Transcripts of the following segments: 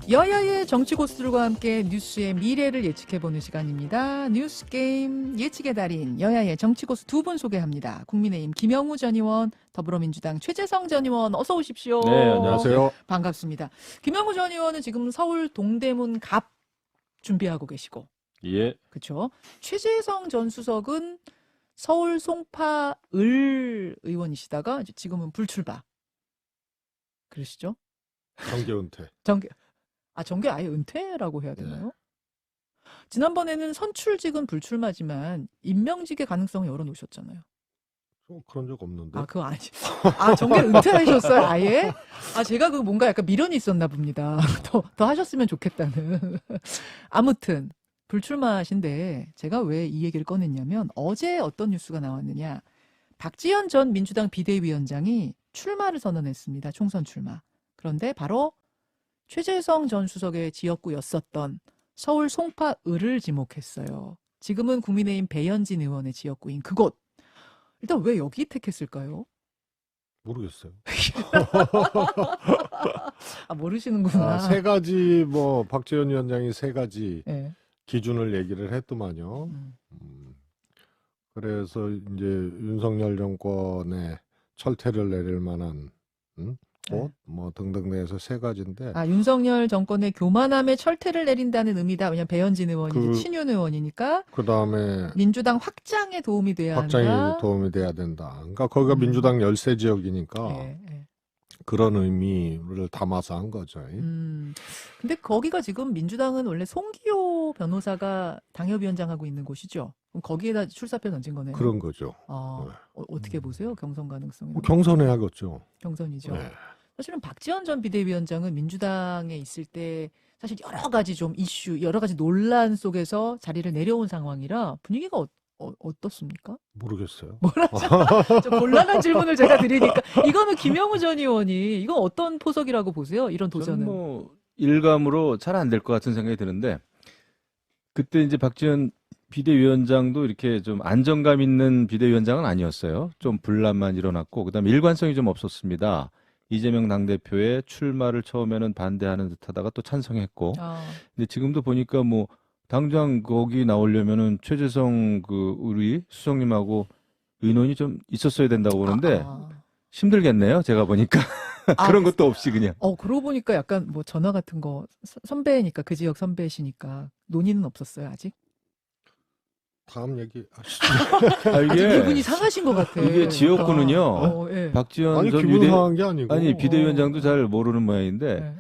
여야의 정치 고수들과 함께 뉴스의 미래를 예측해보는 시간입니다. 뉴스게임 예측의 달인 여야의 정치 고수 두 분 소개합니다. 국민의힘 김영우 전 의원, 더불어민주당 최재성 전 의원 어서 오십시오. 네, 안녕하세요. 반갑습니다. 김영우 전 의원은 지금 서울 동대문 갑 준비하고 계시고, 예. 그렇죠. 최재성 전 수석은 서울 송파 을 의원이시다가 이제 지금은 불출마. 그러시죠? 정계 은퇴. 정계 아예 은퇴라고 해야 되나요? 지난번에는 선출직은 불출마지만 임명직의 가능성을 열어놓으셨잖아요. 그런 적 없는데. 그거 아니. 정계 은퇴하셨어요, 아예? 제가 그 뭔가 약간 미련이 있었나 봅니다. 더 하셨으면 좋겠다는. 아무튼, 불출마하신데 제가 왜 이 얘기를 꺼냈냐면 어제 어떤 뉴스가 나왔느냐. 박지원 전 민주당 비대위원장이 출마를 선언했습니다. 총선 출마. 그런데 바로 최재성 전 수석의 지역구였었던 서울 송파을을 지목했어요. 지금은 국민의힘 배현진 의원의 지역구인 그곳. 일단 왜 여기 택했을까요? 모르겠어요. 모르시는구나. 세 가지 박지원 위원장이 세 가지 네. 기준을 얘기를 했더만요. 그래서 이제 윤석열 정권에 철퇴를 내릴 만한 곳, 등등 해서 세 가지인데. 윤석열 정권의 교만함에 철퇴를 내린다는 의미다. 왜냐면 배현진 의원이 친윤 의원이니까. 그 다음에 민주당 확장에 도움이 돼야 한다. 확장에 도움이 돼야 된다. 그러니까 거기가 민주당 열세 지역이니까 그런 의미를 담아서 한 거죠. 근데 거기가 지금 민주당은 원래 송기호 변호사가 당협위원장하고 있는 곳이죠. 그럼 거기에다 출사표 던진 거네요. 그런 거죠. 어떻게 보세요? 경선 가능성이? 경선해야겠죠. 경선이죠. 네. 사실은 박지원 전 비대위원장은 민주당에 있을 때 사실 여러 가지 좀 이슈, 여러 가지 논란 속에서 자리를 내려온 상황이라 분위기가 어떻습니까? 모르겠어요. 뭐라죠? 좀 곤란한 질문을 제가 드리니까 이거는 김영우 전 의원이 이건 어떤 포석이라고 보세요? 이런 도전은. 저는 일감으로 잘 안 될 것 같은 생각이 드는데 그때 이제 박지원 비대위원장도 이렇게 좀 안정감 있는 비대위원장은 아니었어요. 좀 분란만 일어났고 그다음에 일관성이 좀 없었습니다. 이재명 당대표의 출마를 처음에는 반대하는 듯하다가 또 찬성했고 근데 지금도 보니까 당장 거기 나오려면은 최재성 우리 수석님하고 의논이 좀 있었어야 된다고 보는데 힘들겠네요. 제가 보니까 그런 것도 없이 그냥. 그러고 보니까 약간 전화 같은 거 선배니까 그 지역 선배시니까 논의는 없었어요 아직. 다음 얘기 하시죠. 이게 기분이 상하신 것 같아. 이게 지역구는요. 박지원 전 기분 상한 게 아니고. 비대위원장도 잘 모르는 모양인데.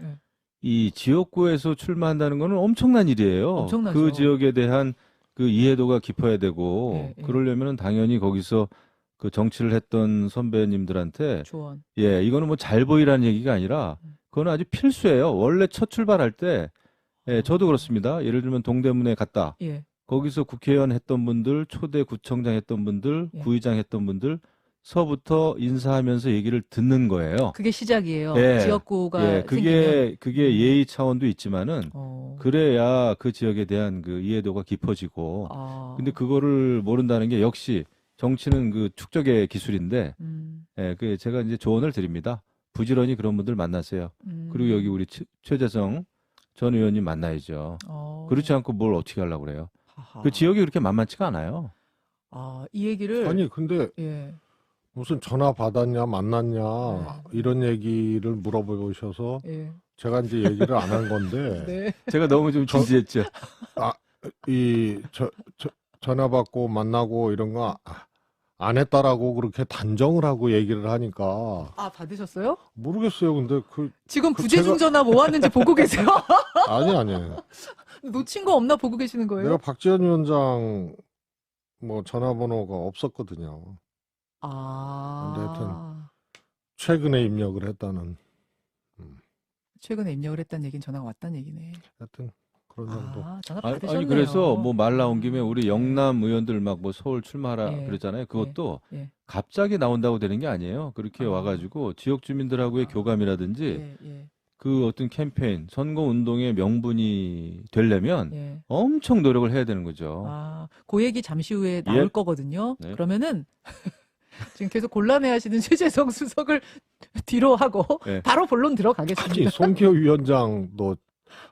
이 지역구에서 출마한다는 거는 엄청난 일이에요. 엄청나죠. 그 지역에 대한 그 이해도가 깊어야 되고 그러려면은 당연히 거기서 그 정치를 했던 선배님들한테 조언. 이거는 잘 보이라는 얘기가 아니라 그거는 아주 필수예요. 원래 첫 출발할 때 저도 그렇습니다. 예를 들면 동대문에 갔다. 거기서 국회의원 했던 분들, 초대 구청장 했던 분들, 구의장 했던 분들 서부터 인사하면서 얘기를 듣는 거예요. 그게 시작이에요. 지역구가 그게 예의 차원도 있지만은 그래야 그 지역에 대한 그 이해도가 깊어지고. 근데 그거를 모른다는 게 역시 정치는 그 축적의 기술인데, 그 제가 이제 조언을 드립니다. 부지런히 그런 분들 만나세요. 그리고 여기 우리 최재성 전 의원님 만나야죠. 그렇지 않고 뭘 어떻게 하려고 그래요? 그 지역이 그렇게 만만치가 않아요. 이 얘기를 근데 무슨 전화 받았냐 만났냐 이런 얘기를 물어보셔서 제가 이제 얘기를 안 한 건데 제가 너무 좀 진지했죠. 전화 받고 만나고 이런 거 안 했다라고 그렇게 단정을 하고 얘기를 하니까 받으셨어요? 모르겠어요. 근데 지금 부재중 전화 뭐 왔는지 보고 계세요? 아니 놓친 거 없나 보고 계시는 거예요? 내가 박지원 위원장 전화번호가 없었거든요. 근데 하여튼 최근에 입력을 했다는. 최근에 입력을 했다는 얘기는 전화가 왔다는 얘기네. 하여튼 그런 정도. 전화 받으셨네요. 아니 그래서 말 나온 김에 우리 영남 의원들 서울 출마하라 그랬잖아요. 그것도 갑자기 나온다고 되는 게 아니에요. 그렇게 와가지고 지역 주민들하고의 교감이라든지 그 어떤 캠페인, 선거 운동의 명분이 되려면 엄청 노력을 해야 되는 거죠. 그 얘기 잠시 후에 나올 거거든요. 그러면은 지금 계속 곤란해하시는 최재성 수석을 뒤로 하고 바로 본론 들어가겠습니다. 송기호 위원장도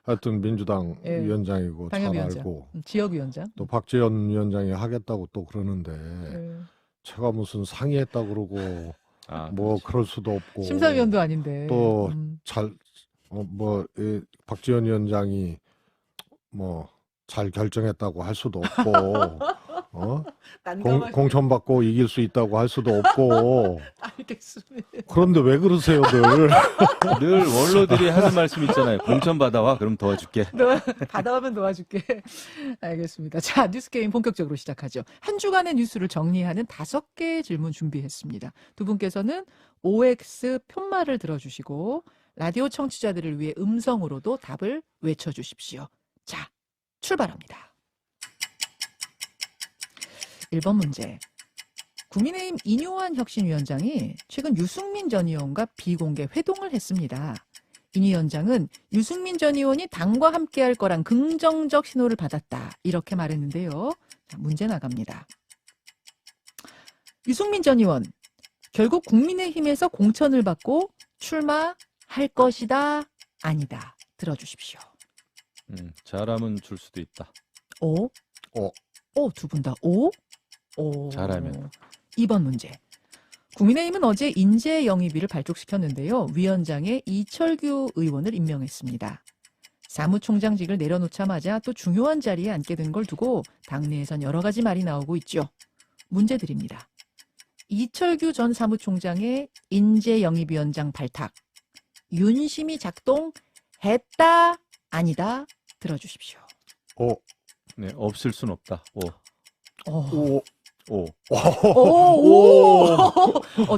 하여튼 민주당 예. 위원장이고 잘 당협위원장. 알고 지역위원장. 또 박지원 위원장이 하겠다고 또 그러는데 예. 제가 무슨 상의했다 그러고 뭐 그렇지. 그럴 수도 없고 심사위원도 아닌데. 또 박지원 위원장이 뭐 잘 결정했다고 할 수도 없고 공천받고 이길 수 있다고 할 수도 없고 알겠습니다. 그런데 왜 그러세요 늘? 늘 원로들이 하는 말씀 있잖아요. 공천 받아와 그럼 도와줄게. 받아오면 도와줄게. 알겠습니다. 자, 뉴스게임 본격적으로 시작하죠. 한 주간의 뉴스를 정리하는 5개의 질문 준비했습니다. 두 분께서는 OX 편말을 들어주시고 라디오 청취자들을 위해 음성으로도 답을 외쳐주십시오. 자, 출발합니다. 1번 문제. 국민의힘 이뇨한 혁신위원장이 최근 유승민 전 의원과 비공개 회동을 했습니다. 이 위원장은 유승민 전 의원이 당과 함께할 거란 긍정적 신호를 받았다. 이렇게 말했는데요. 자, 문제 나갑니다. 유승민 전 의원, 결국 국민의힘에서 공천을 받고 출마할 것이다. 아니다. 들어주십시오. 잘하면 줄 수도 있다. 오? 두 분 다 오? 오. 잘하면. 2번 문제. 국민의힘은 어제 인재 영입위를 발족시켰는데요. 위원장에 이철규 의원을 임명했습니다. 사무총장직을 내려놓자마자 또 중요한 자리에 앉게 된 걸 두고 당내에선 여러 가지 말이 나오고 있죠. 문제 드립니다. 이철규 전 사무총장의 인재 영입위원장 발탁. 윤심이 작동했다? 아니다? 들어주십시오. 네, 없을 순 없다. 오.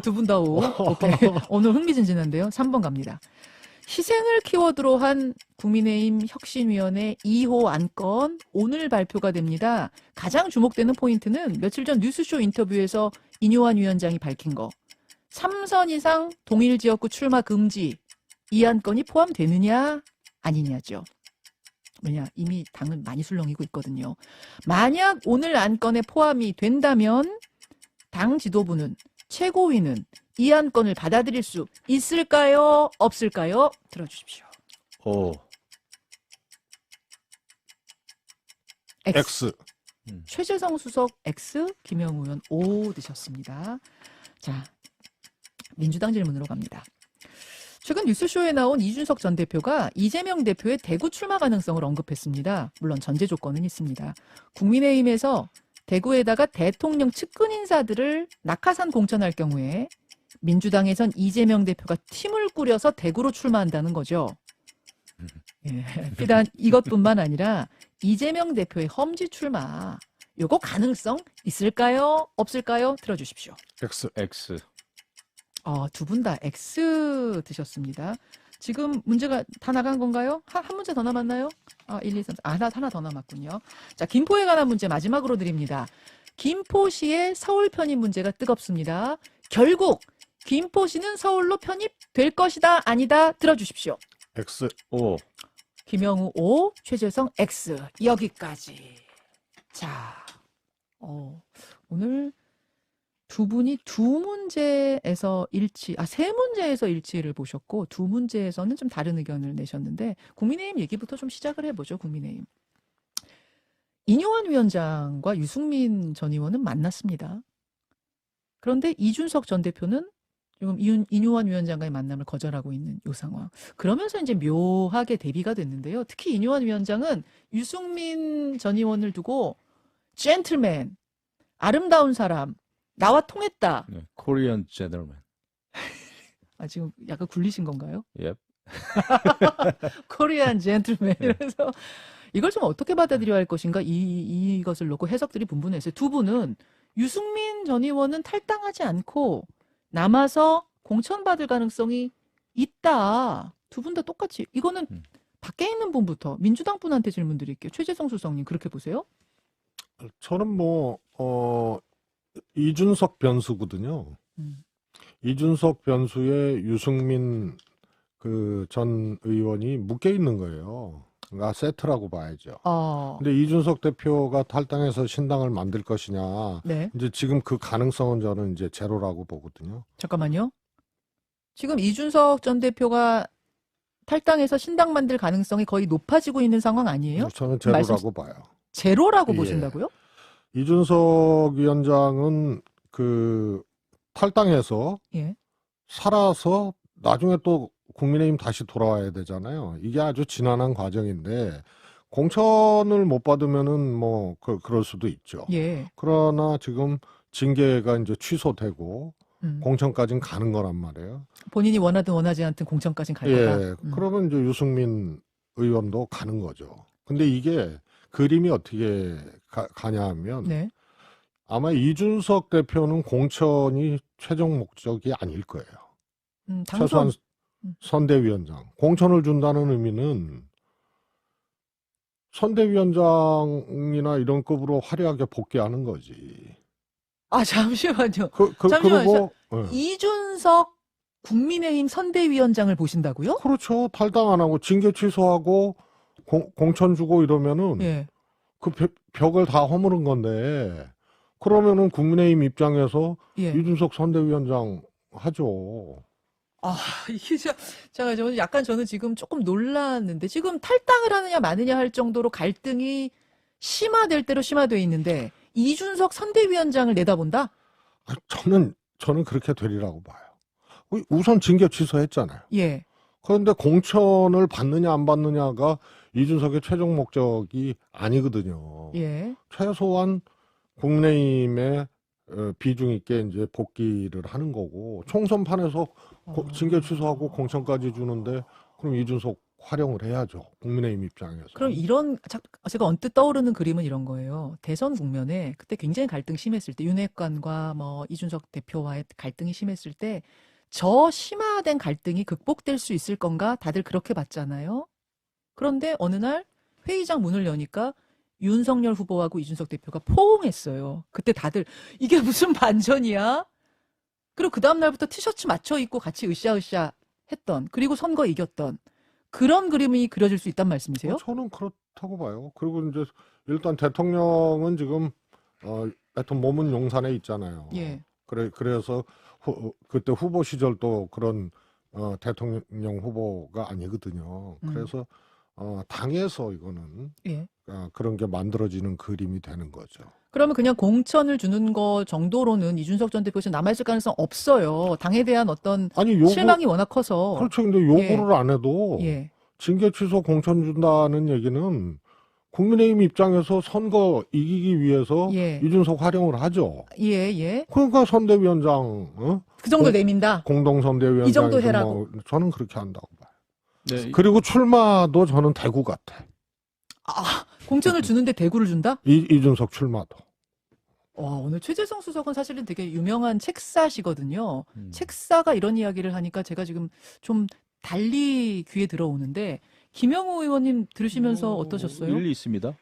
두 분 다 오. 오케이. 오늘 흥미진진한데요. 3번 갑니다. 희생을 키워드로 한 국민의힘 혁신위원회 2호 안건 오늘 발표가 됩니다. 가장 주목되는 포인트는 며칠 전 뉴스쇼 인터뷰에서 이뇨한 위원장이 밝힌 거. 3선 이상 동일 지역구 출마 금지. 이 안건이 포함되느냐 아니냐죠. 왜냐, 이미 당은 많이 술렁이고 있거든요. 만약 오늘 안건에 포함이 된다면 당 지도부는, 최고위는 이 안건을 받아들일 수 있을까요? 없을까요? 들어주십시오. X. 최재성 수석 X, 김영우 의원 O 드셨습니다. 자, 민주당 질문으로 갑니다. 최근 뉴스쇼에 나온 이준석 전 대표가 이재명 대표의 대구 출마 가능성을 언급했습니다. 물론 전제 조건은 있습니다. 국민의힘에서 대구에다가 대통령 측근 인사들을 낙하산 공천할 경우에 민주당에선 이재명 대표가 팀을 꾸려서 대구로 출마한다는 거죠. 예, 비단 이것뿐만 아니라 이재명 대표의 험지 출마, 요거 가능성 있을까요? 없을까요? 들어주십시오. X. 두 분 다 X 드셨습니다. 지금 문제가 다 나간 건가요? 한 문제 더 남았나요? 1, 2, 3, 4. 하나 더 남았군요. 자, 김포에 관한 문제 마지막으로 드립니다. 김포시의 서울 편입 문제가 뜨겁습니다. 결국 김포시는 서울로 편입될 것이다, 아니다? 들어주십시오. X. 김영우 O, 최재성 X. 여기까지. 자, 오늘 두 분이 세 문제에서 일치를 보셨고, 두 문제에서는 좀 다른 의견을 내셨는데, 국민의힘 얘기부터 좀 시작을 해보죠, 국민의힘. 이뇨한 위원장과 유승민 전 의원은 만났습니다. 그런데 이준석 전 대표는 지금 이뇨한 위원장과의 만남을 거절하고 있는 이 상황. 그러면서 이제 묘하게 대비가 됐는데요. 특히 이뇨한 위원장은 유승민 전 의원을 두고, 젠틀맨, 아름다운 사람, 나와 통했다. 네, 코리안 제너럴맨. 지금 약간 굴리신 건가요? Yep. 코리안 젠틀맨. 그래서 이걸 좀 어떻게 받아들여야 할 것인가 이것을 놓고 해석들이 분분했어요. 두 분은 유승민 전 의원은 탈당하지 않고 남아서 공천받을 가능성이 있다. 두 분 다 똑같이. 이거는 밖에 있는 분부터 민주당 분한테 질문 드릴게요. 최재성 수석님 그렇게 보세요? 저는 이준석 변수거든요. 이준석 변수에 유승민 전 의원이 묶여 있는 거예요. 그러니까 세트라고 봐야죠. 근데 이준석 대표가 탈당해서 신당을 만들 것이냐. 네. 이제 지금 그 가능성은 저는 이제 제로라고 보거든요. 잠깐만요. 지금 이준석 전 대표가 탈당해서 신당 만들 가능성이 거의 높아지고 있는 상황 아니에요? 저는 제로라고 봐요. 제로라고 예. 보신다고요? 이준석 위원장은 그 탈당해서 예. 살아서 나중에 또 국민의힘 다시 돌아와야 되잖아요. 이게 아주 지난한 과정인데 공천을 못 받으면은 뭐 그럴 수도 있죠. 예. 그러나 지금 징계가 이제 취소되고 공천까지는 가는 거란 말이에요. 본인이 원하든 원하지 않든 공천까지는 갈 예. 거다. 그러면 이제 유승민 의원도 가는 거죠. 근데 이게 그림이 어떻게 가냐 하면 네. 아마 이준석 대표는 공천이 최종 목적이 아닐 거예요. 최소한 선대위원장. 공천을 준다는 의미는 선대위원장이나 이런 급으로 화려하게 복귀하는 거지. 아, 잠시만요. 잠시만요. 그리고 이준석 국민의힘 선대위원장을 보신다고요? 그렇죠. 탈당 안 하고 징계 취소하고 공천 주고 이러면은 예. 그 벽을 다 허무는 건데 그러면은 국민의힘 입장에서 예. 이준석 선대위원장 하죠. 아, 이게 저는 약간 저는 지금 조금 놀랐는데 지금 탈당을 하느냐 마느냐 할 정도로 갈등이 심화될 대로 심화돼 있는데 이준석 선대위원장을 내다본다? 저는 그렇게 되리라고 봐요. 우선 징계 취소했잖아요. 예. 그런데 공천을 받느냐 안 받느냐가 이준석의 최종 목적이 아니거든요. 예. 최소한 국민의힘에 비중 있게 이제 복귀를 하는 거고 총선판에서 징계 취소하고 공천까지 주는데 그럼 이준석 활용을 해야죠. 국민의힘 입장에서. 그럼 제가 언뜻 떠오르는 그림은 이런 거예요. 대선 국면에 그때 굉장히 갈등 심했을 때 윤핵관과 뭐 이준석 대표와의 갈등이 심했을 때 저 심화된 갈등이 극복될 수 있을 건가 다들 그렇게 봤잖아요. 그런데 어느 날 회의장 문을 여니까 윤석열 후보하고 이준석 대표가 포옹했어요. 그때 다들 이게 무슨 반전이야? 그리고 그 다음 날부터 티셔츠 맞춰 입고 같이 으쌰으쌰 했던 그리고 선거 이겼던 그런 그림이 그려질 수 있단 말씀이세요? 저는 그렇다고 봐요. 그리고 이제 일단 대통령은 지금 하여튼 몸은 용산에 있잖아요. 예. 그래서 그때 후보 시절 또 그런 대통령 후보가 아니거든요. 그래서 당에서 이거는 예. 그런 게 만들어지는 그림이 되는 거죠. 그러면 그냥 공천을 주는 거 정도로는 이준석 전 대표가 남아있을 가능성 없어요. 당에 대한 어떤 실망이 워낙 커서. 그렇죠. 근데 요구를 안 해도 예. 징계 취소 공천 준다는 얘기는 국민의힘 입장에서 선거 이기기 위해서 예. 이준석 활용을 하죠. 예. 그러니까 선대위원장 그 정도 내민다. 공동선대위원장 이 정도 해라고. 저는 그렇게 한다고 봐요. 네. 그리고 출마도 저는 대구 같아. 공천을 주는데 대구를 준다? 이준석 출마도. 오늘 최재성 수석은 사실은 되게 유명한 책사시거든요. 책사가 이런 이야기를 하니까 제가 지금 좀 달리 귀에 들어오는데 김영우 의원님 들으시면서 어떠셨어요? 일리 있습니다.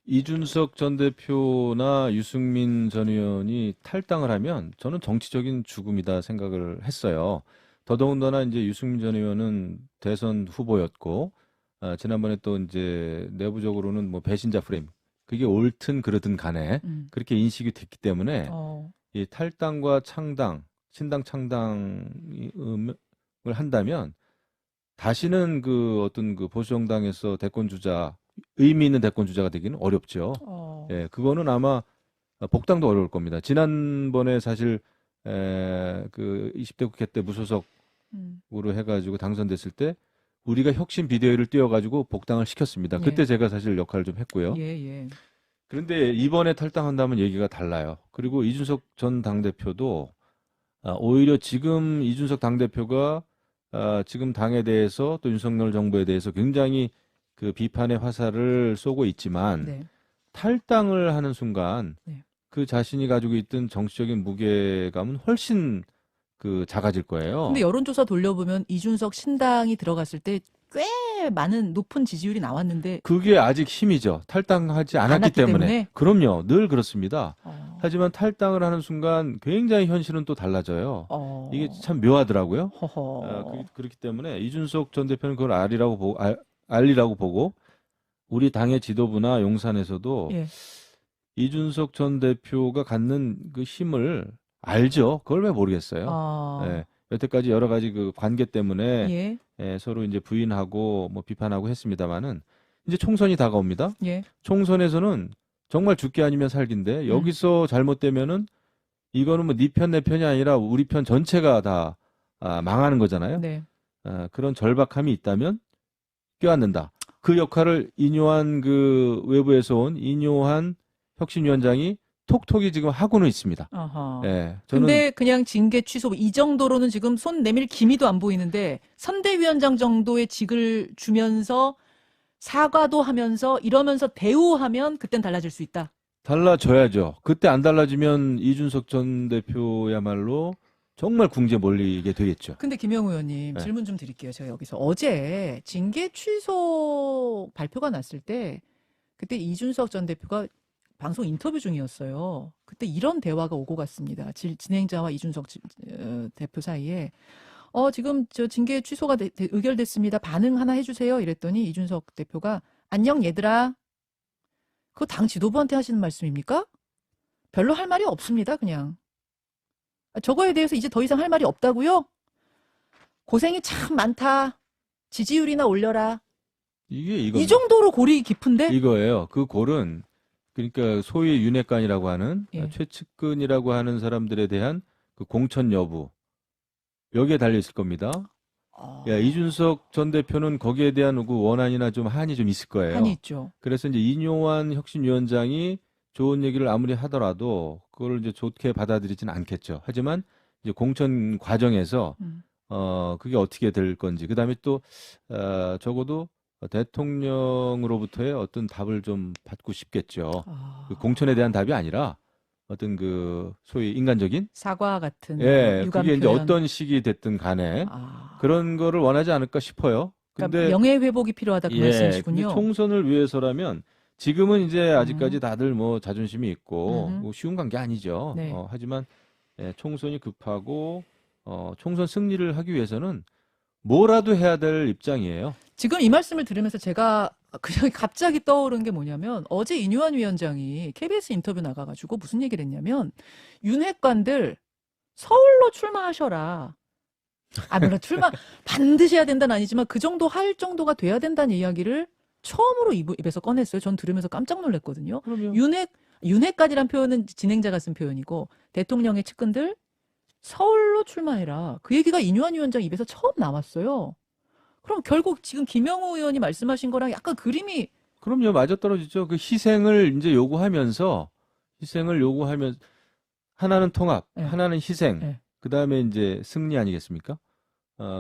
이준석 전 대표나 유승민 전 의원이 탈당을 하면 저는 정치적인 죽음이다 생각을 했어요. 더더군다나 이제 유승민 전 의원은 대선 후보였고 지난번에 또 이제 내부적으로는 뭐 배신자 프레임 그게 옳든 그르든 간에 그렇게 인식이 됐기 때문에 이 탈당과 창당, 신당 창당을 한다면 다시는 어떤 보수 정당에서 대권 주자 의미 있는 대권 주자가 되기는 어렵죠. 예, 그거는 아마 복당도 어려울 겁니다. 지난번에 사실 20대 국회 때 무소속으로 해가지고 당선됐을 때 우리가 혁신 비대위를 띄워가지고 복당을 시켰습니다. 그때 예. 제가 사실 역할을 좀 했고요. 예. 그런데 이번에 탈당한다면 얘기가 달라요. 그리고 이준석 전 당대표도 오히려 지금 이준석 당대표가 지금 당에 대해서 또 윤석열 정부에 대해서 굉장히 그 비판의 화살을 쏘고 있지만 네. 탈당을 하는 순간 네. 그 자신이 가지고 있던 정치적인 무게감은 훨씬 작아질 거예요. 근데 여론조사 돌려보면 이준석 신당이 들어갔을 때 꽤 많은 높은 지지율이 나왔는데 그게 아직 힘이죠. 탈당하지 않았기 때문에. 그럼요. 늘 그렇습니다. 하지만 탈당을 하는 순간 굉장히 현실은 또 달라져요. 이게 참 묘하더라고요. 그렇기 때문에 이준석 전 대표는 그걸 알리라고 보고 우리 당의 지도부나 용산에서도 예. 이준석 전 대표가 갖는 그 힘을 알죠. 그걸 왜 모르겠어요. 예. 여태까지 여러 가지 그 관계 때문에 예. 서로 이제 부인하고 뭐 비판하고 했습니다만은 이제 총선이 다가옵니다. 예. 총선에서는 정말 죽기 아니면 살기인데 여기서 잘못되면은 이거는 뭐 네 편 내 편이 아니라 우리 편 전체가 다 망하는 거잖아요. 네. 그런 절박함이 있다면 껴안는다. 그 역할을 인요한 그 외부에서 온 인요한 혁신위원장이 톡톡이 지금 하고는 있습니다. 아하. 예, 저는 근데 그냥 징계 취소 이 정도로는 지금 손 내밀 기미도 안 보이는데 선대위원장 정도의 직을 주면서 사과도 하면서 이러면서 대우하면 그땐 달라질 수 있다. 달라져야죠. 그때 안 달라지면 이준석 전 대표야말로 정말 궁지에 몰리게 되겠죠. 근데 김영우 의원님 네. 질문 좀 드릴게요. 제가 여기서 어제 징계 취소 발표가 났을 때 그때 이준석 전 대표가 방송 인터뷰 중이었어요. 그때 이런 대화가 오고 갔습니다. 진행자와 이준석 대표 사이에 지금 저 징계 취소가 의결됐습니다. 반응 하나 해주세요. 이랬더니 이준석 대표가 안녕 얘들아. 그거 당 지도부한테 하시는 말씀입니까? 별로 할 말이 없습니다. 그냥. 저거에 대해서 이제 더 이상 할 말이 없다고요? 고생이 참 많다. 지지율이나 올려라. 이게 이 정도로 골이 깊은데? 이거예요. 그 골은 그러니까 소위 윤핵관이라고 하는 예. 최측근이라고 하는 사람들에 대한 그 공천 여부 여기에 달려 있을 겁니다. 야, 이준석 전 대표는 거기에 대한 그 원한이나 좀 한이 좀 있을 거예요. 한이 있죠. 그래서 이제 인요한 혁신위원장이 좋은 얘기를 아무리 하더라도 그걸 이제 좋게 받아들이지는 않겠죠. 하지만 이제 공천 과정에서 그게 어떻게 될 건지 그다음에 또 적어도 대통령으로부터의 어떤 답을 좀 받고 싶겠죠. 그 공천에 대한 답이 아니라 어떤 그 소위 인간적인 사과 같은 예, 유감 그게 이제 표현. 어떤 식이 됐든 간에 아. 그런 거를 원하지 않을까 싶어요. 그러니까 근데 명예 회복이 필요하다 그 근데 말씀이시군요. 총선을 위해서라면 지금은 이제 아직까지 다들 뭐 자존심이 있고 뭐 쉬운 관계 아니죠. 네. 하지만 총선이 급하고 총선 승리를 하기 위해서는 뭐라도 해야 될 입장이에요. 지금 이 말씀을 들으면서 제가 그냥 갑자기 떠오른 게 뭐냐면 어제 인유한 위원장이 KBS 인터뷰 나가가지고 무슨 얘기를 했냐면 윤핵관들 서울로 출마하셔라. 물론 출마 반드시 해야 된다는 아니지만 그 정도 할 정도가 돼야 된다는 이야기를 처음으로 입에서 꺼냈어요. 전 들으면서 깜짝 놀랐거든요. 그럼요. 윤핵관이란 표현은 진행자가 쓴 표현이고 대통령의 측근들 서울로 출마해라. 그 얘기가 인유한 위원장 입에서 처음 나왔어요. 그럼 결국 지금 김영우 의원이 말씀하신 거랑 약간 그림이 그럼요. 맞아떨어지죠. 그 희생을 이제 요구하면서 하나는 통합, 네. 하나는 희생, 네. 그다음에 이제 승리 아니겠습니까?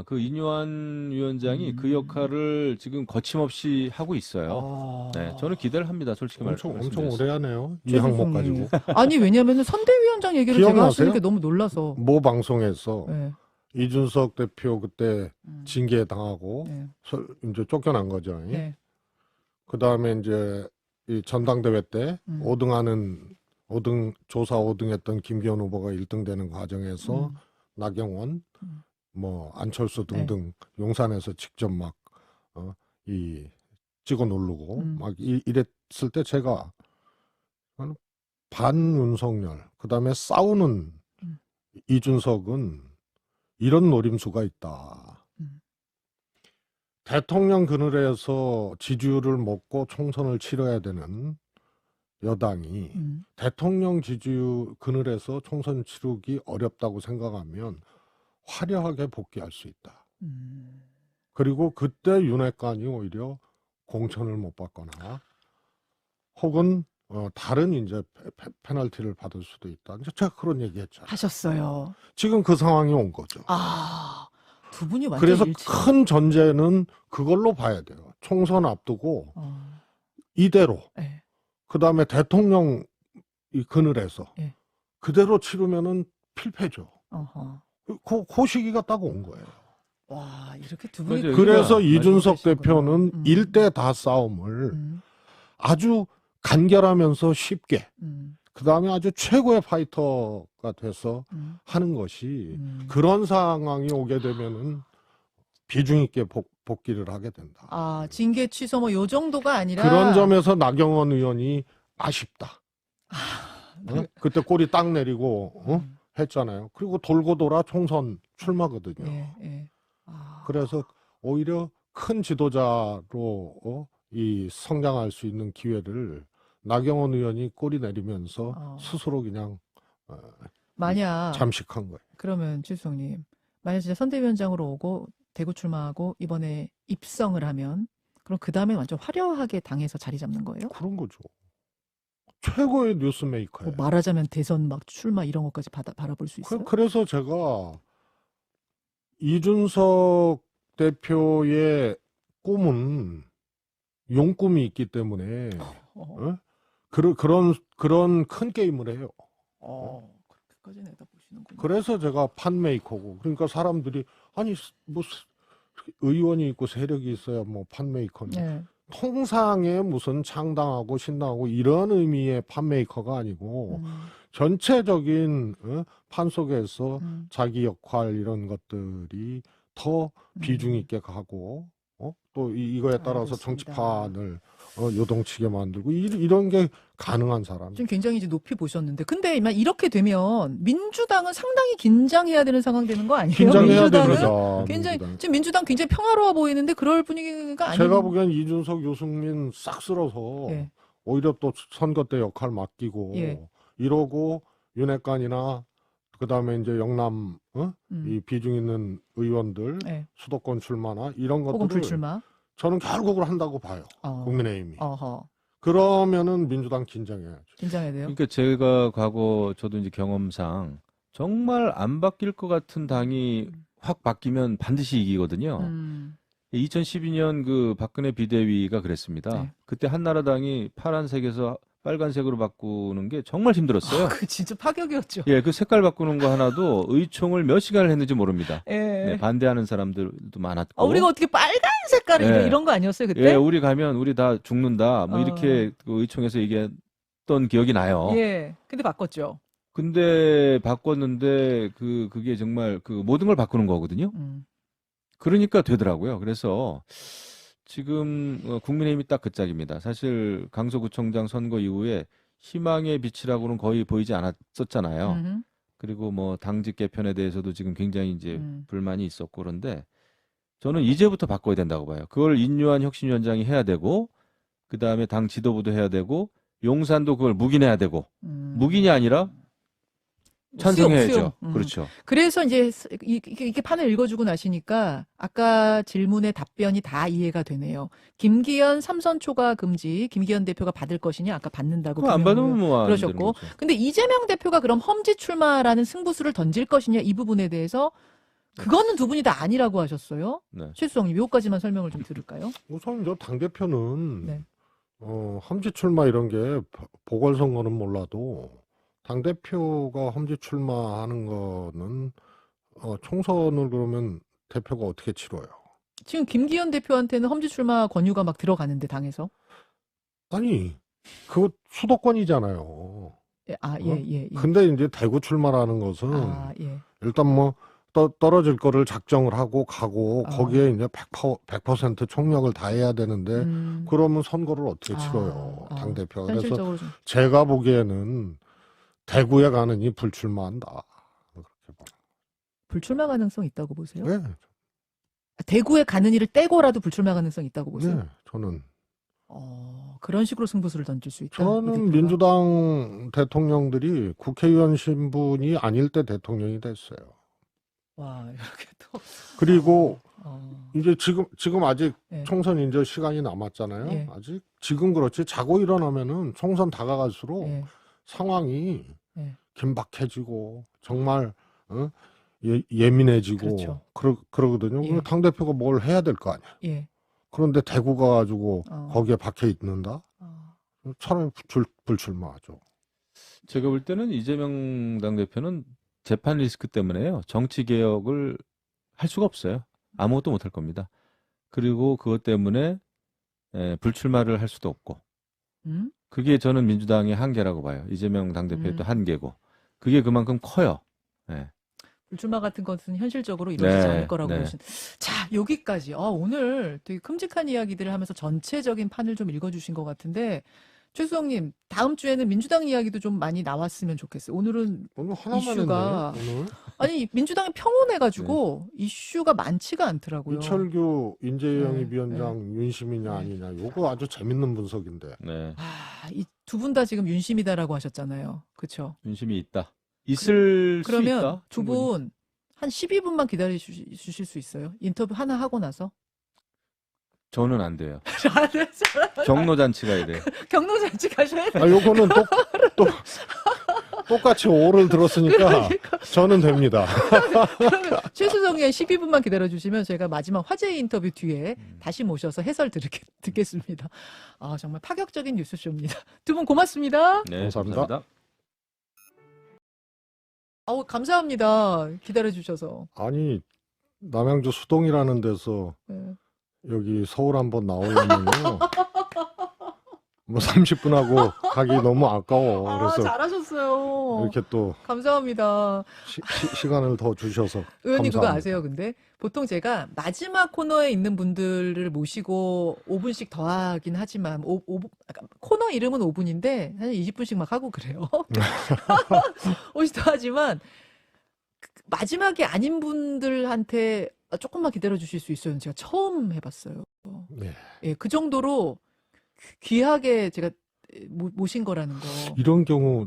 그 인요한 위원장이 그 역할을 지금 거침없이 하고 있어요. 네, 저는 기대를 합니다. 솔직히 엄청 말씀드렸습니다. 오래 하네요. 이 항목 가지고. 아니 왜냐면은 선대위원장 얘기를 제가 기억나세요? 하시는 게 너무 놀라서. 모 방송에서 네. 이준석 대표 그때 징계 당하고 네. 이제 쫓겨난 거죠. 네. 그 다음에 이제 이 전당대회 때 5등 조사 5등했던 김기현 후보가 1등 되는 과정에서 나경원, 뭐 안철수 등등 용산에서 직접 막 찍어 누르고 막 이랬을 때 제가 반윤석열 그다음에 싸우는 이준석은 이런 노림수가 있다. 대통령 그늘에서 지지율을 먹고 총선을 치러야 되는 여당이 대통령 지지율 그늘에서 총선 치르기 어렵다고 생각하면 화려하게 복귀할 수 있다. 그리고 그때 윤핵관이 오히려 공천을 못 받거나 혹은 다른 이제 페널티를 받을 수도 있다. 이제 제가 그런 얘기했잖아요. 하셨어요. 지금 그 상황이 온 거죠. 두 분이 완전 그래서 일치. 큰 전제는 그걸로 봐야 돼요. 총선 앞두고 이대로 네. 그다음에 대통령 이 그늘에서 네. 그대로 치르면은 필패죠. 어허. 그 시기가 딱 온 거예요. 와 이렇게 두 분이 맞아요. 그래서 그러니까 이준석 말씀하시는구나. 대표는 일대 다 싸움을 아주 간결하면서 쉽게 그다음에 아주 최고의 파이터가 돼서 하는 것이 그런 상황이 오게 되면은 비중 있게 복귀를 하게 된다. 징계 취소 뭐 요 정도가 아니라 그런 점에서 나경원 의원이 아쉽다. 그때 꼬리 딱 내리고 했잖아요. 그리고 돌고 돌아 총선 출마거든요. 예. 아. 그래서 오히려 큰 지도자로 이 성장할 수 있는 기회를 나경원 의원이 꼬리 내리면서 스스로 그냥 만약 잠식한 거예요. 그러면 최수성님, 만약 진짜 선대위원장으로 오고 대구 출마하고 이번에 입성을 하면 그럼 그 다음에 완전 화려하게 당에서 자리 잡는 거예요? 그런 거죠. 최고의 뉴스메이커예요. 뭐 말하자면 대선 막 출마 이런 것까지 바라볼 수 있어요? 그래서 제가 이준석 대표의 꿈은 용꿈이 있기 때문에 그런 큰 게임을 해요. 그렇게까지 내다보시는군요. 그래서 제가 판메이커고, 그러니까 사람들이 아니 뭐 의원이 있고 세력이 있어야 뭐 판메이커인데 네. 통상의 무슨 창당하고 신당하고 이런 의미의 판메이커가 아니고 전체적인 판 속에서 자기 역할 이런 것들이 더 비중 있게 가고 또 이거에 따라서 알겠습니다. 정치판을 요동치게 만들고 이런 게 가능한 사람. 지금 굉장히 이제 높이 보셨는데, 근데 이렇게 되면 민주당은 상당히 긴장해야 되는 상황 되는 거 아니에요? 긴장해야 민주당은 됩니다. 굉장히 민주당. 지금 민주당 굉장히 평화로워 보이는데 그럴 분위기가 아니에요. 제가 보기엔 이준석, 유승민 싹 쓸어서 예. 오히려 또 선거 때 역할 맡기고 예. 이러고 윤핵관이나 그다음에 이제 영남 이 비중 있는 의원들 예. 수도권 출마나 이런 혹은 것들을 불출마. 저는 결국을 한다고 봐요. 국민의힘이. 어허. 그러면은 민주당 긴장해야죠. 긴장해야 돼요. 그러니까 제가 과거 저도 이제 경험상 정말 안 바뀔 것 같은 당이 확 바뀌면 반드시 이기거든요. 2012년 그 박근혜 비대위가 그랬습니다. 네. 그때 한나라당이 파란색에서 빨간색으로 바꾸는 게 정말 힘들었어요. 그 진짜 파격이었죠. 예, 그 색깔 바꾸는 거 하나도 의총을 몇 시간을 했는지 모릅니다. 예. 네, 반대하는 사람들도 많았고. 우리가 어떻게 빨간 색깔 예. 이런 거 아니었어요 그때? 예, 우리 가면 우리 다 죽는다. 뭐 이렇게 그 의총에서 얘기했던 기억이 나요. 예. 근데 바꿨죠. 근데 바꿨는데 그게 정말 그 모든 걸 바꾸는 거거든요. 그러니까 되더라고요. 그래서 지금 국민의힘이 딱 그 짝입니다. 사실 강서구청장 선거 이후에 희망의 빛이라고는 거의 보이지 않았었잖아요. 그리고 뭐 당직 개편에 대해서도 지금 굉장히 이제 불만이 있었고, 그런데 저는 이제부터 바꿔야 된다고 봐요. 그걸 인류한 혁신위원장이 해야 되고, 그 다음에 당 지도부도 해야 되고, 용산도 그걸 묵인해야 되고, 묵인이 아니라 찬성해야죠. 수용. 그렇죠. 그래서 이제 이게 판을 읽어주고 나시니까 아까 질문의 답변이 다 이해가 되네요. 김기현 삼선 초과 금지, 김기현 대표가 받을 것이냐, 아까 받는다고 그거 안 받으면 뭐 안 되는 그러셨고, 거죠. 근데 이재명 대표가 그럼 험지 출마라는 승부수를 던질 것이냐, 이 부분에 대해서 그거는 두 분이 다 아니라고 하셨어요. 네. 최수성님, 요까지만 설명을 좀 들을까요? 우선 저 당대표는 네. 험지 출마 이런 게 보궐선거는 몰라도 당대표가 험지 출마하는 거는 총선을 그러면 대표가 어떻게 치러요? 지금 김기현 대표한테는 험지 출마 권유가 막 들어가는데 당에서. 아니, 그거 수도권이잖아요. 예. 근데 이제 대구 출마라는 것은 예. 일단 뭐 떨어질 거를 작정을 하고 가고 거기에 이제 100% 총력을 다해야 되는데 그러면 선거를 어떻게 치러요? 당대표가. 그래서 현실적으로 좀. 제가 보기에는 대구에 가느니 불출마한다. 그렇게 봐요. 불출마 가능성 있다고 보세요? 네, 대구에 가는 일을 떼고라도 불출마 가능성 있다고 보세요? 네, 저는 그런 식으로 승부수를 던질 수 있다. 이 저는 대표가? 민주당 대통령들이 국회의원 신분이 아닐 때 대통령이 됐어요. 와, 이렇게 또. 그리고 이제 지금 아직 예. 총선 이제 시간이 남았잖아요. 예. 아직 지금 그렇지 자고 일어나면은 총선 다가갈수록 예. 상황이 예. 긴박해지고 정말 예민해지고 그렇죠. 그러거든요. 예. 당 대표가 뭘 해야 될 거 아니야. 예. 그런데 대구 가가지고 거기에 박혀 있는다. 차라리 불출마하죠. 제가 볼 때는 이재명 당대표는 재판 리스크 때문에요. 정치 개혁을 할 수가 없어요. 아무것도 못할 겁니다. 그리고 그것 때문에 불출마를 할 수도 없고. 그게 저는 민주당의 한계라고 봐요. 이재명 당대표의 또 한계고. 그게 그만큼 커요. 네. 불출마 같은 것은 현실적으로 이루어지지 않을 거라고 네. 보신. 자, 여기까지. 오늘 되게 큼직한 이야기들을 하면서 전체적인 판을 좀 읽어주신 것 같은데, 최수영님, 다음 주에는 민주당 이야기도 좀 많이 나왔으면 좋겠어요. 오늘은 오늘 하나만 이슈가- 했네. 오늘 아니 민주당이 평온해가지고 이슈가 많지가 않더라고요. 이철규 인재영입위원장 네. 윤심이냐 네. 아니냐 요거 아주 재밌는 분석인데. 네. 이 두 분 다 지금 윤심이다라고 하셨잖아요. 그렇죠? 윤심이 있다. 있을 수 그러면 있다. 두 분 한 12분만 기다려 주실 수 있어요? 인터뷰 하나 하고 나서? 저는 안 돼요. 경로 잔치 가야 돼요. 경로잔치 가셔야 돼요. 아 요거는 똑같이 오를 들었으니까 그러니까. 저는 됩니다. 그러면 최수정의 12분만 기다려 주시면 제가 마지막 화제 인터뷰 뒤에 다시 모셔서 해설 듣겠습니다. 아, 정말 파격적인 뉴스쇼입니다. 두 분 고맙습니다. 네, 감사합니다. 감사합니다. 감사합니다. 기다려 주셔서. 아니 남양주 수동이라는 데서 네. 여기 서울 한번 나오려면요. 뭐 30분 하고 가기 너무 아까워. 그래서 잘하셨어요. 이렇게 또 감사합니다. 시간을 더 주셔서 의원님 그거 감사합니다. 아세요? 근데 보통 제가 마지막 코너에 있는 분들을 모시고 5분씩 더 하긴 하지만 코너 이름은 5분인데 사실 20분씩 막 하고 그래요. 5분씩 더 하지만 마지막이 아닌 분들한테 조금만 기다려 주실 수 있어요. 제가 처음 해봤어요. 네. 예, 그 정도로 귀하게 제가 모신 거라는 거. 이런 경우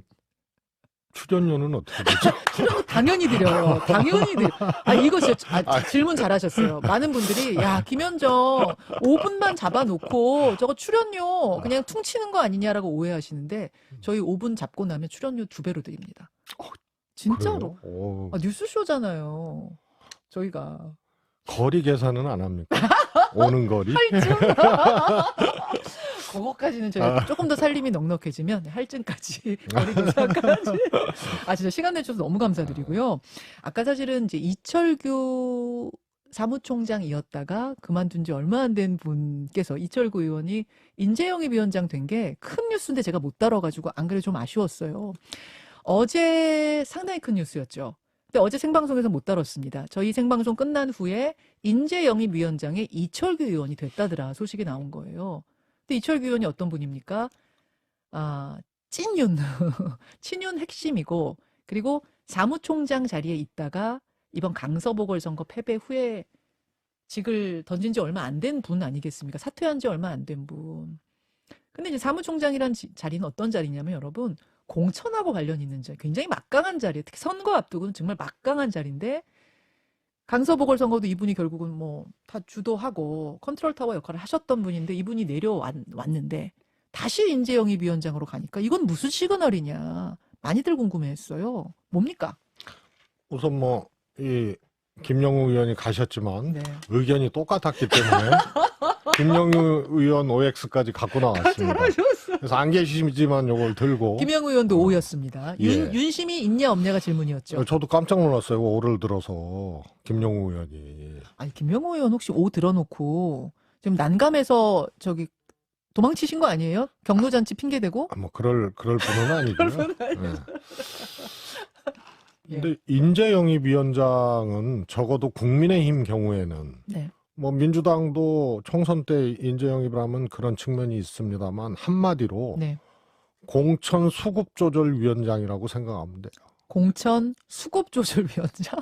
출연료는 어떻게 되죠? 당연히 드려요. 당연히 드려요. 이거 진짜 질문 잘하셨어요. 많은 분들이 야 김현정 5분만 잡아놓고 저거 출연료 그냥 퉁치는 거 아니냐라고 오해하시는데 저희 5분 잡고 나면 출연료 2배로 드립니다. 진짜로. 그래요? 오. 뉴스쇼잖아요. 저희가. 거리 계산은 안 합니까? 오는 거리? 할증? 그거까지는 저희가 조금 더 살림이 넉넉해지면 할증까지 거리 계산까지. 진짜 시간 내주셔서 너무 감사드리고요. 아까 사실은 이제 이철규 사무총장이었다가 그만둔 지 얼마 안 된 분께서 이철규 의원이 인재영입위원장 된 게 큰 뉴스인데 제가 못 다뤄가지고 안 그래 좀 아쉬웠어요. 어제 상당히 큰 뉴스였죠. 근데 어제 생방송에서 못 다뤘습니다. 저희 생방송 끝난 후에 인재영입위원장에 이철규 의원이 됐다더라 소식이 나온 거예요. 근데 이철규 의원이 어떤 분입니까? 찐윤, 친윤 핵심이고 그리고 사무총장 자리에 있다가 이번 강서보궐선거 패배 후에 직을 던진 지 얼마 안 된 분 아니겠습니까? 사퇴한 지 얼마 안 된 분. 근데 이제 사무총장이란 자리는 어떤 자리냐면 여러분 공천하고 관련 있는 자리, 굉장히 막강한 자리예요. 특히 선거 앞두고는 정말 막강한 자리인데 강서보궐선거도 이분이 결국은 뭐 다 주도하고 컨트롤 타워 역할을 하셨던 분인데 이분이 내려왔는데 다시 인재영입위원장으로 가니까 이건 무슨 시그널이냐 많이들 궁금해했어요. 뭡니까? 우선 뭐 이 김영우 의원이 가셨지만 네. 의견이 똑같았기 때문에 김영우 의원 OX까지 갖고 나왔습니다. 잘하셨어. 그래서 안 계시지만 요걸 들고 김영우 의원도 오였습니다. 예. 윤심이 있냐 없냐가 질문이었죠. 저도 깜짝 놀랐어요. 오를 들어서 김영우 의원이. 아니 김영우 의원 혹시 오 들어놓고 지금 난감해서 저기 도망치신 거 아니에요? 경로잔치 핑계 대고? 뭐 그럴 분은 아니고요. 예. 예. 근데 인재영입위원장은 적어도 국민의힘 경우에는 네. 뭐 민주당도 총선 때 인재영입을 하면 그런 측면이 있습니다만 한마디로 네. 공천 수급 조절 위원장이라고 생각하면 돼요. 공천 수급 조절 위원장?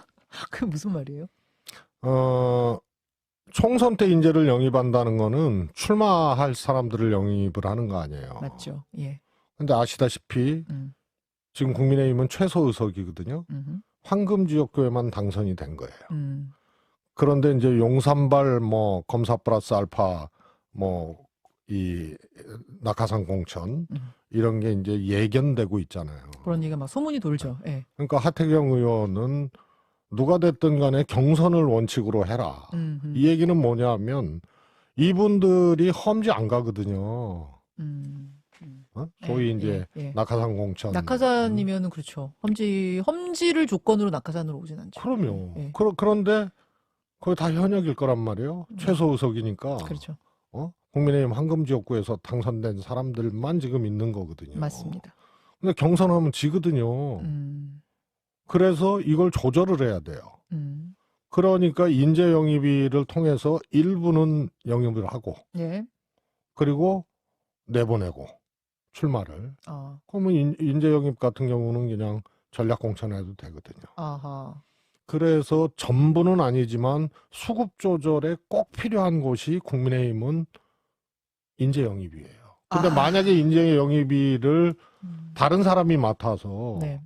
그게 무슨 말이에요? 총선 때 인재를 영입한다는 거는 출마할 사람들을 영입을 하는 거 아니에요. 맞죠. 예. 근데 아시다시피 지금 국민의힘은 최소 의석이거든요. 황금지역교회만 당선이 된 거예요. 그런데 이제 용산발 뭐 검사 플러스 알파 뭐 이 낙하산 공천 이런 게 이제 예견되고 있잖아요. 그런 얘기가 막 소문이 돌죠. 예. 그러니까 하태경 의원은 누가 됐든 간에 경선을 원칙으로 해라. 이 얘기는 뭐냐면 이분들이 험지 안 가거든요. 소위 이제 낙하산 공천. 낙하산이면은 그렇죠. 험지를 조건으로 낙하산으로 오진 않죠. 그럼요. 예. 그런데 거의 다 현역일 거란 말이에요. 최소 의석이니까. 그렇죠. 국민의힘 황금지역구에서 당선된 사람들만 지금 있는 거거든요. 맞습니다. 근데 경선하면 지거든요. 그래서 이걸 조절을 해야 돼요. 그러니까 인재 영입위를 통해서 일부는 영입을 하고 예. 그리고 내보내고 출마를. 어. 그러면 인재 영입 같은 경우는 그냥 전략 공천해도 되거든요. 아하. 그래서 전부는 아니지만 수급 조절에 꼭 필요한 곳이 국민의힘은 인재 영입이에요. 근데 아. 만약에 인재 영입을 음. 다른 사람이 맡아서 네.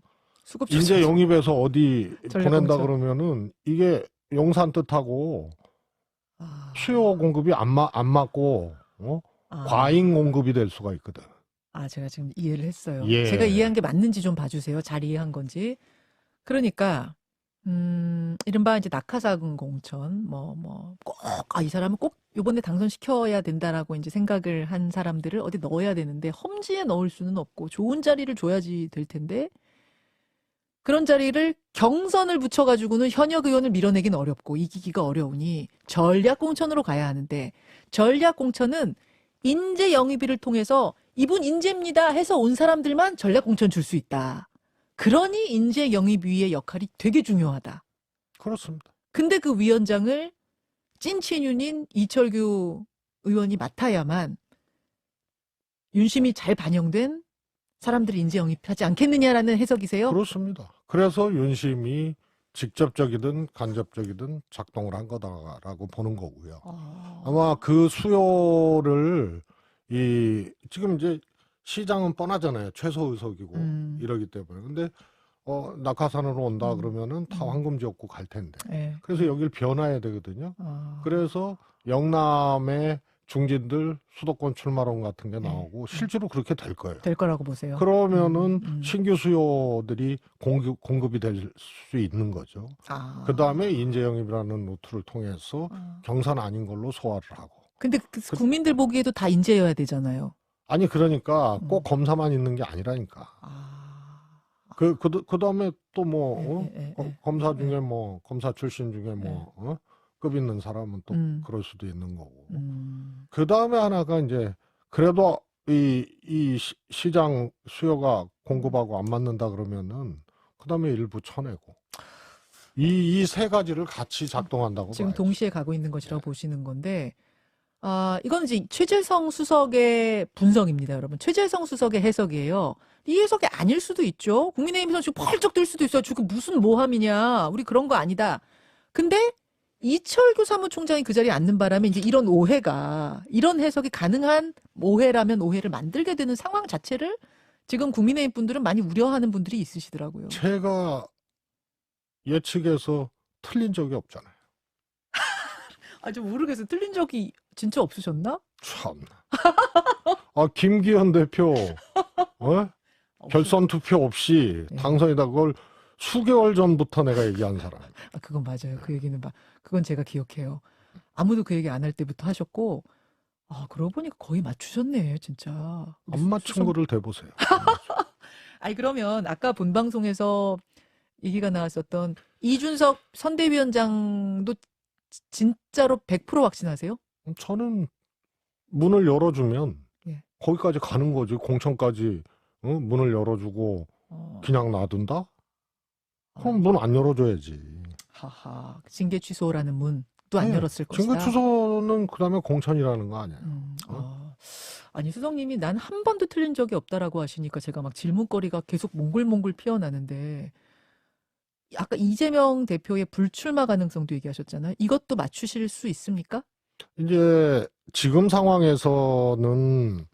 수급 인재 조절. 영입에서 어디 전략 보낸다 공천. 그러면은 이게 용산 뜻하고 아. 수요 공급이 안 맞고 아. 과잉 공급이 될 수가 있거든. 아, 제가 지금 이해를 했어요. 예. 제가 이해한 게 맞는지 좀 봐주세요. 잘 이해한 건지. 그러니까, 이른바 이제 낙하산 공천, 이 사람은 꼭 이번에 당선시켜야 된다라고 이제 생각을 한 사람들을 어디 넣어야 되는데, 험지에 넣을 수는 없고, 좋은 자리를 줘야지 될 텐데, 그런 자리를 경선을 붙여가지고는 현역 의원을 밀어내긴 어렵고, 이기기가 어려우니, 전략 공천으로 가야 하는데, 전략 공천은 인재 영입비를 통해서 이분 인재입니다 해서 온 사람들만 전략 공천 줄 수 있다. 그러니 인재 영입위의 역할이 되게 중요하다. 그렇습니다. 근데 그 위원장을 찐친윤인 이철규 의원이 맡아야만 윤심이 잘 반영된 사람들이 인재 영입하지 않겠느냐라는 해석이세요? 그렇습니다. 그래서 윤심이 직접적이든 간접적이든 작동을 한 거다라고 보는 거고요. 아마 그 수요를 지금 이제 시장은 뻔하잖아요. 최소 의석이고 이러기 때문에. 근데 낙하산으로 온다 그러면은 다 황금 지역구 갈 텐데. 네. 그래서 여기를 변화해야 되거든요. 그래서 영남의 중진들 수도권 출마론 같은 게 나오고 실제로 그렇게 될 거예요. 될 거라고 보세요. 그러면은 신규 수요들이 공급이 될 수 있는 거죠. 그 다음에 인재 영입이라는 루트를 통해서 경선 아닌 걸로 소화를 하고. 근데 국민들 보기에도 다 인재여야 되잖아요. 아니 그러니까 꼭 검사만 있는 게 아니라니까. 그 다음에 또 검사 중에 검사 출신 중에 급 있는 사람은 또 그럴 수도 있는 거고. 그 다음에 하나가 이제 그래도 이 시장 수요가 공급하고 안 맞는다 그러면은 그 다음에 일부 쳐내고. 이 세 가지를 같이 작동한다고 지금 봐야지. 동시에 가고 있는 것이라고 보시는 건데, 이건 이제 최재성 수석의 분석입니다, 여러분. 최재성 수석의 해석이에요. 이 해석이 아닐 수도 있죠. 국민의힘에서 지금 펄쩍 들 수도 있어요. 지금 무슨 모함이냐. 우리 그런 거 아니다. 근데 이철규 사무총장이 그 자리에 앉는 바람에 이제 이런 해석이 가능한 오해라면 오해를 만들게 되는 상황 자체를 지금 국민의힘 분들은 많이 우려하는 분들이 있으시더라고요. 제가 예측에서 틀린 적이 없잖아요. 좀 모르겠어요. 틀린 적이 진짜 없으셨나? 참나. 김기현 대표, 결선 투표 없이 당선이다. 그걸 수개월 전부터 내가 얘기한 사람. 그건 맞아요. 그 얘기는 그건 제가 기억해요. 아무도 그 얘기 안 할 때부터 하셨고, 그러고 보니까 거의 맞추셨네, 진짜. 안 맞춘 거를 대보세요. 그러면 아까 본 방송에서 얘기가 나왔었던 이준석 선대위원장도 진짜로 100% 확신하세요? 저는 문을 열어주면 예. 거기까지 가는 거지. 공천까지 문을 열어주고 그냥 놔둔다? 그럼 문 안 열어줘야지. 하하. 징계 취소라는 문도 안 열었을 것이다. 징계 취소는 그다음에 공천이라는 거 아니에요. 아니 수석님이 난 한 번도 틀린 적이 없다라고 하시니까 제가 막 질문거리가 계속 몽글몽글 피어나는데 아까 이재명 대표의 불출마 가능성도 얘기하셨잖아요. 이것도 맞추실 수 있습니까? 이제 지금 상황에서는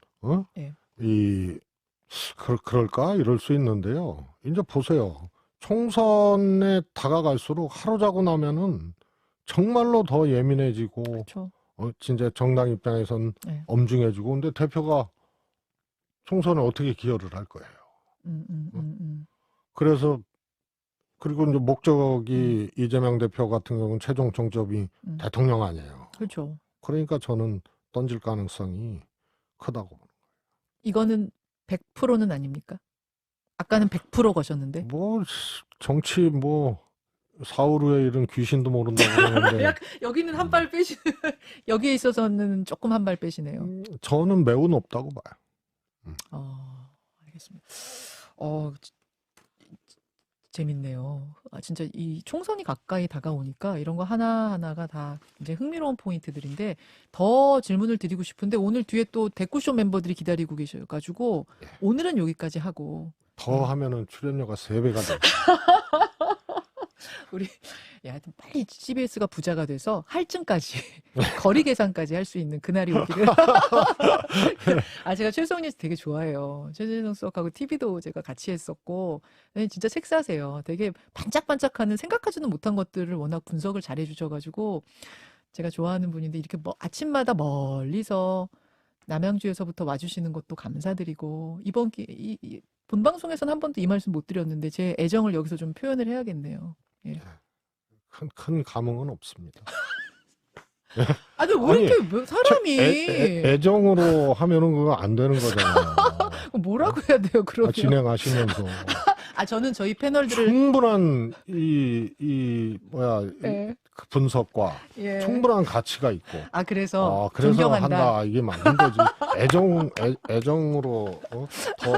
그럴까 이럴 수 있는데요. 이제 보세요. 총선에 다가갈수록 하루 자고 나면은 정말로 더 예민해지고, 그렇죠. 진짜 정당 입장에선 엄중해지고, 근데 대표가 총선에 어떻게 기여를 할 거예요. 그래서 그리고 이제 목적이 이재명 대표 같은 경우는 최종 정점이 대통령 아니에요. 그렇죠. 그러니까 저는 던질 가능성이 크다고 보는 거예요. 이거는 100%는 아닙니까? 아까는 100% 거셨는데. 정치 사흘 후에 일은 귀신도 모른다고 그러는데. 여기는 한 발 빼시는, 여기에 있어서는 조금 한 발 빼시네요. 저는 매우 높다고 봐요. 알겠습니다. 재밌네요. 아, 진짜 이 총선이 가까이 다가오니까 이런 거 하나하나가 다 이제 흥미로운 포인트들인데 더 질문을 드리고 싶은데 오늘 뒤에 또 데쿠쇼 멤버들이 기다리고 계셔가지고 오늘은 여기까지 하고 더 하면은 출연료가 3배가 돼. 우리 하여튼 빨리 CBS가 부자가 돼서 할증까지 거리 계산까지 할 수 있는 그날이 오기를. 아 제가 최수홍님 되게 좋아해요. 최재성 수석하고 TV도 제가 같이 했었고 진짜 색사세요. 되게 반짝반짝하는 생각하지도 못한 것들을 워낙 분석을 잘 해주셔가지고 제가 좋아하는 분인데 이렇게 아침마다 멀리서 남양주에서부터 와주시는 것도 감사드리고 이번 본 방송에서는 한 번도 이 말씀 못 드렸는데 제 애정을 여기서 좀 표현을 해야겠네요. 예. 큰 감흥은 없습니다. 아니 왜 이렇게 사람이 애정으로 하면은 그거 안 되는 거잖아요. 뭐라고 해야 돼요 그러면? 진행하시면서 저는 저희 패널들을 충분한 그 분석과 예. 충분한 가치가 있고. 그래서 그래서 존경한다. 한다 이게 맞는 거지. 애정으로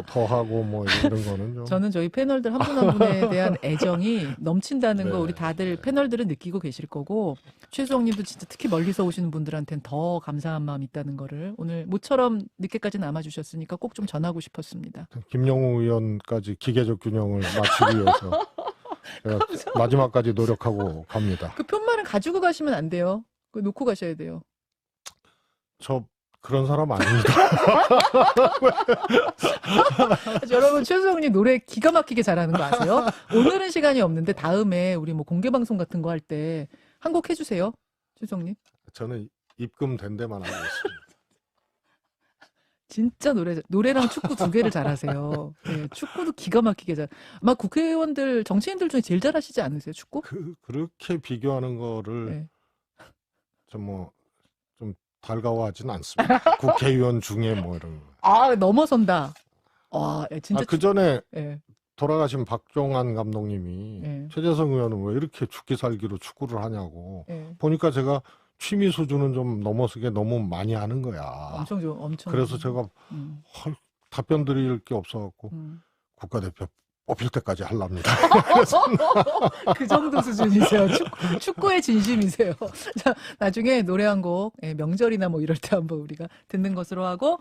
더 하고 뭐 이런 거는 좀. 저는 저희 패널들 한 분 한 분에 대한 애정이 넘친다는 거 네. 우리 다들 패널들은 느끼고 계실 거고 최수홍님도 진짜 특히 멀리서 오시는 분들한테는 더 감사한 마음이 있다는 거를 오늘 모처럼 늦게까지 남아주셨으니까 꼭 좀 전하고 싶었습니다. 김영우 의원까지 기계적 균형을 맞추기 위해서 제가 마지막까지 노력하고 갑니다. 그 편말은 가지고 가시면 안 돼요. 그거 놓고 가셔야 돼요. 저 그런 사람 아닙니다. 여러분 최수홍님 노래 기가 막히게 잘하는 거 아세요? 오늘은 시간이 없는데 다음에 우리 뭐 공개 방송 같은 거 할 때 한 곡 해주세요, 최수홍님. 저는 입금된 데만 알고 있습니다. 진짜 노래랑 축구 두 개를 잘하세요. 네, 축구도 기가 막히게 아마 국회의원들, 정치인들 중에 제일 잘하시지 않으세요, 축구? 그렇게 비교하는 거를 네. 좀 달가워하진 않습니다. 국회의원 중에 뭐 이런 거. 넘어선다. 와, 진짜. 그 전에 예. 돌아가신 박종환 감독님이 예. 최재성 의원은 왜 이렇게 죽기 살기로 축구를 하냐고. 예. 보니까 제가 취미 수준은 좀 넘어서게 너무 많이 하는 거야. 엄청. 그래서 제가 답변 드릴 게 없어갖고 국가대표 뽑힐 때까지 하랍니다. 그 정도 수준이세요. 축구의 진심이세요. 자, 나중에 노래 한 곡, 명절이나 뭐 이럴 때 한번 우리가 듣는 것으로 하고,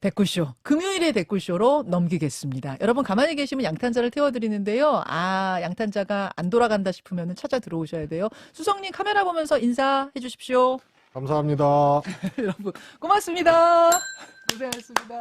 데쿠쇼. 금요일의 데쿠쇼로 넘기겠습니다. 여러분 가만히 계시면 양탄자를 태워드리는데요. 양탄자가 안 돌아간다 싶으면 찾아 들어오셔야 돼요. 수성님 카메라 보면서 인사해 주십시오. 감사합니다. 여러분 고맙습니다. 고생하셨습니다.